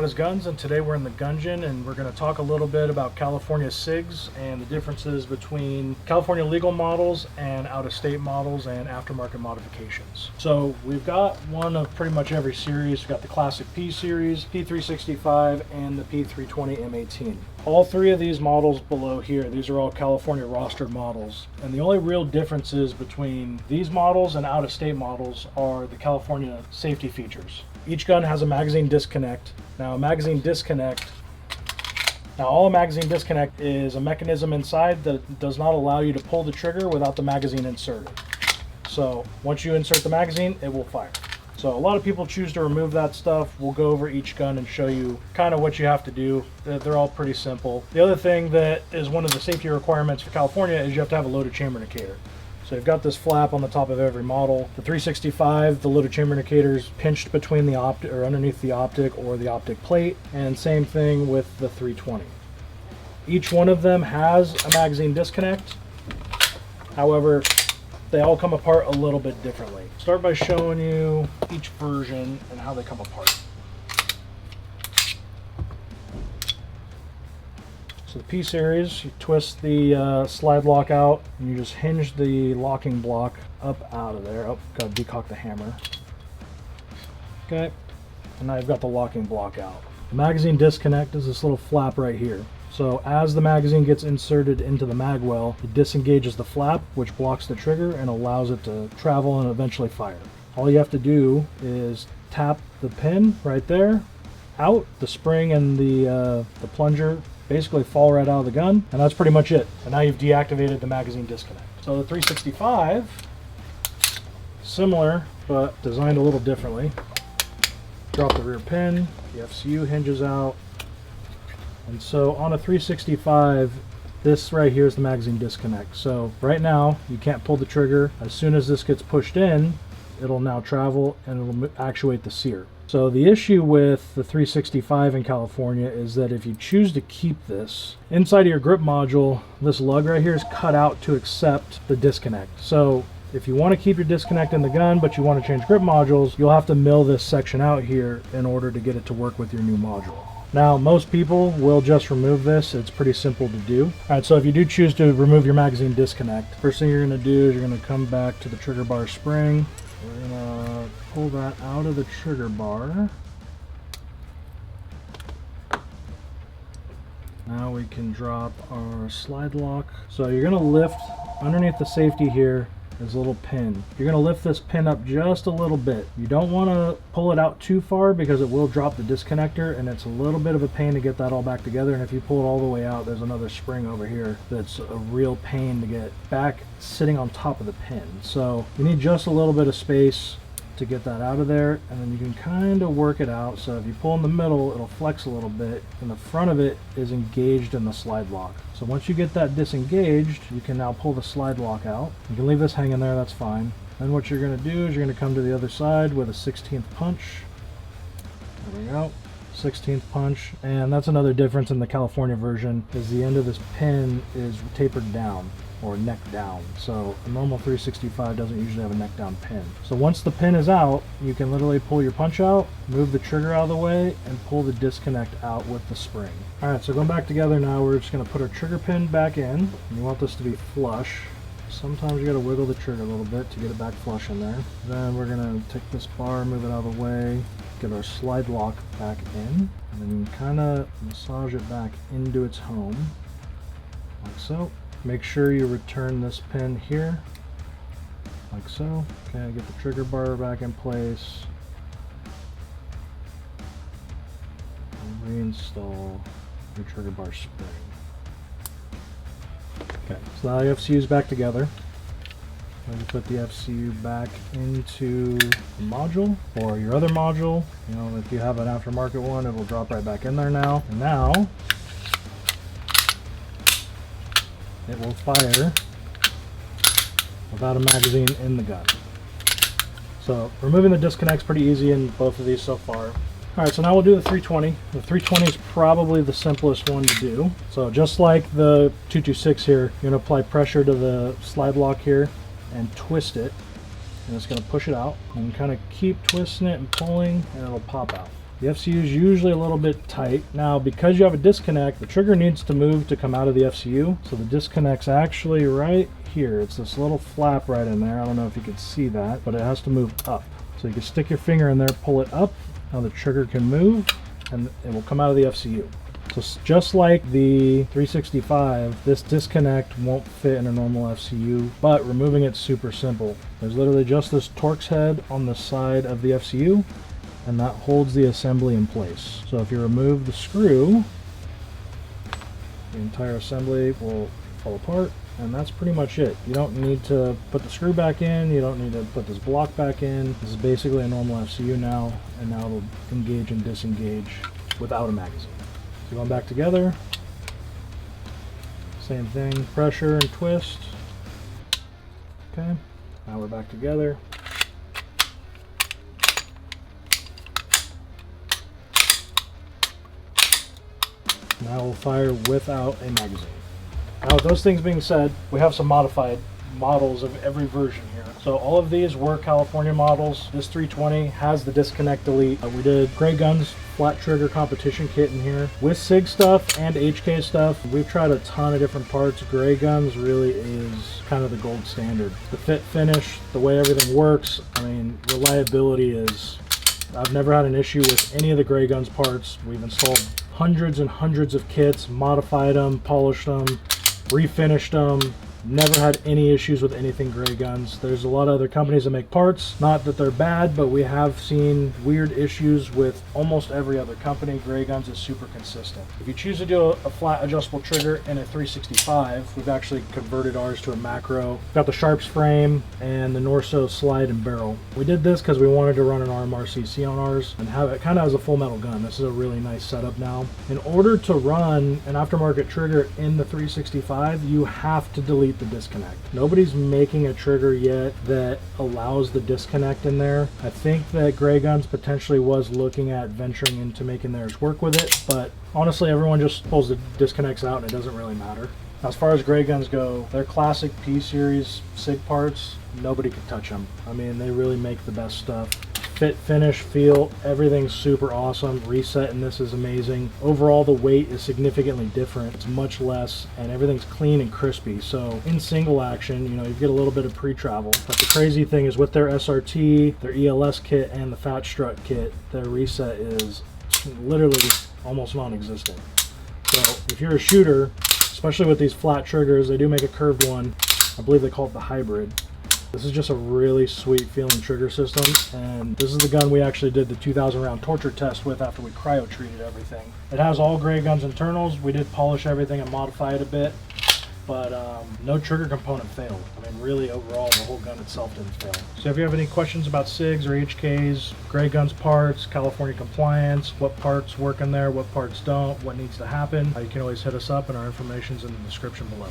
GRETA'S Guns, and today we're in the Gungeon, and we're going to talk a little bit about California SIGs and the differences between California legal models and out-of-state models and aftermarket modifications. So we've got one of pretty much every series. We've got the classic P series, P365, and the P320 M18. All three of these models below here, these are all California rostered models. And the only real differences between these models and out-of-state models are the California safety features. Each gun has a magazine disconnect. Now, all a magazine disconnect is a mechanism inside that does not allow you to pull the trigger without the magazine inserted. So once you insert the magazine, it will fire. So a lot of people choose to remove that stuff. We'll go over each gun and show you kind of what you have to do. They're all pretty simple. The other thing that is one of the safety requirements for California is you have to have a loaded chamber indicator. So you've got this flap on the top of every model. The 365, the loaded chamber indicator is pinched between the optic or underneath the optic or the optic plate, and same thing with the 320. Each one of them has a magazine disconnect. However, they all come apart a little bit differently. Start by showing you each version and how they come apart. So the P series, you twist the slide lock out and you just hinge the locking block up out of there. Oh, gotta decock the hammer. Okay, and now you've got the locking block out. The magazine disconnect is this little flap right here. So as the magazine gets inserted into the mag well, it disengages the flap, which blocks the trigger and allows it to travel and eventually fire. All you have to do is tap the pin right there, out. The spring and the plunger basically fall right out of the gun, and that's pretty much it. And now you've deactivated the magazine disconnect. So the 365, similar, but designed a little differently. Drop the rear pin, the FCU hinges out. And so on a 365, this right here is the magazine disconnect. So right now, you can't pull the trigger. As soon as this gets pushed in, it'll now travel and it'll actuate the sear. So the issue with the 365 in California is that if you choose to keep this, inside of your grip module, this lug right here is cut out to accept the disconnect. So if you want to keep your disconnect in the gun, but you want to change grip modules, you'll have to mill this section out here in order to get it to work with your new module. Now, most people will just remove this. It's pretty simple to do. All right, so if you do choose to remove your magazine disconnect, first thing you're gonna do is you're gonna come back to the trigger bar spring. We're gonna pull that out of the trigger bar. Now we can drop our slide lock. So you're gonna lift underneath the safety here. There's a little pin. You're going to lift this pin up just a little bit. You don't want to pull it out too far because it will drop the disconnector, and it's a little bit of a pain to get that all back together. And if you pull it all the way out, there's another spring over here that's a real pain to get back sitting on top of the pin. So you need just a little bit of space to get that out of there, and then you can kind of work it out. So if you pull in the middle, it'll flex a little bit, and the front of it is engaged in the slide lock. So once you get that disengaged, you can now pull the slide lock out. You can leave this hanging there, that's fine. Then what you're going to do is you're going to come to the other side with a 16th punch. There we go, 16th punch. And that's another difference in the California version, is the end of this pin is tapered down, or neck down. So a normal 365 doesn't usually have a neck down pin. So once the pin is out, you can literally pull your punch out, move the trigger out of the way, and pull the disconnect out with the spring. All right, so going back together now, we're just gonna put our trigger pin back in. And you want this to be flush. Sometimes you gotta wiggle the trigger a little bit to get it back flush in there. Then we're gonna take this bar, move it out of the way, get our slide lock back in, and then kind of massage it back into its home, like so. Make sure you return this pin here, like so. Okay, get the trigger bar back in place. And reinstall your trigger bar spring. Okay, so now the FCU is back together. Then you put the FCU back into the module, or your other module. You know, if you have an aftermarket one, it will drop right back in there now. And now, it will fire without a magazine in the gun. So removing the disconnect's pretty easy in both of these so far. All right, so now we'll do the 320. The 320 is probably the simplest one to do. So just like the 226 here, you're gonna apply pressure to the slide lock here and twist it. And it's gonna push it out. And kind of keep twisting it and pulling, and it'll pop out. The FCU is usually a little bit tight. Now, because you have a disconnect, the trigger needs to move to come out of the FCU. So the disconnect's actually right here. It's this little flap right in there. I don't know if you can see that, but it has to move up. So you can stick your finger in there, pull it up. Now the trigger can move and it will come out of the FCU. So just like the 365, this disconnect won't fit in a normal FCU, but removing it's super simple. There's literally just this Torx head on the side of the FCU, and that holds the assembly in place. So if you remove the screw, the entire assembly will fall apart, and that's pretty much it. You don't need to put the screw back in, you don't need to put this block back in. This is basically a normal FCU now, and now it'll engage and disengage without a magazine. So going back together, same thing, pressure and twist. Okay, now we're back together. Now we'll fire without a magazine. Now with those things being said, we have some modified models of every version here. So all of these were California models. This 320 has the disconnect delete. We did Gray Guns flat trigger competition kit in here with SIG stuff and HK stuff. We've tried a ton of different parts. Gray Guns really is kind of the gold standard. The fit finish, the way everything works, I mean, reliability is, I've never had an issue with any of the Gray Guns parts. We've installed hundreds and hundreds of kits, modified them, polished them, refinished them. Never had any issues with anything Gray Guns. There's a lot of other companies that make parts. Not that they're bad, but we have seen weird issues with almost every other company. Gray Guns is super consistent. If you choose to do a flat adjustable trigger in a 365, we've actually converted ours to a macro. We've got the Sharps frame and the Norso slide and barrel. We did this because we wanted to run an RMRCC on ours and have it kind of as a full metal gun. This is a really nice setup now. In order to run an aftermarket trigger in the 365, you have to delete the disconnect. Nobody's making a trigger yet that allows the disconnect in there. I think that Gray Guns potentially was looking at venturing into making theirs work with it, but honestly everyone just pulls the disconnects out and it doesn't really matter. As far as Gray Guns go, their classic P-Series SIG parts, nobody can touch them. I mean, they really make the best stuff. Fit, finish, feel, everything's super awesome. Reset in this is amazing. Overall, the weight is significantly different. It's much less, and everything's clean and crispy. So in single action, you know, you get a little bit of pre-travel. But the crazy thing is with their SRT, their ELS kit, and the Fat Strut kit, their reset is literally almost non-existent. So if you're a shooter, especially with these flat triggers, they do make a curved one. I believe they call it the hybrid. This is just a really sweet feeling trigger system, and this is the gun we actually did the 2,000 round torture test with after we cryo treated everything. It has all Gray Guns internals. We did polish everything and modify it a bit, but no trigger component failed. I mean, really overall the whole gun itself didn't fail. So if you have any questions about SIGs or HKs, Gray Guns parts, California compliance, what parts work in there, what parts don't, what needs to happen, you can always hit us up, and our information's in the description below.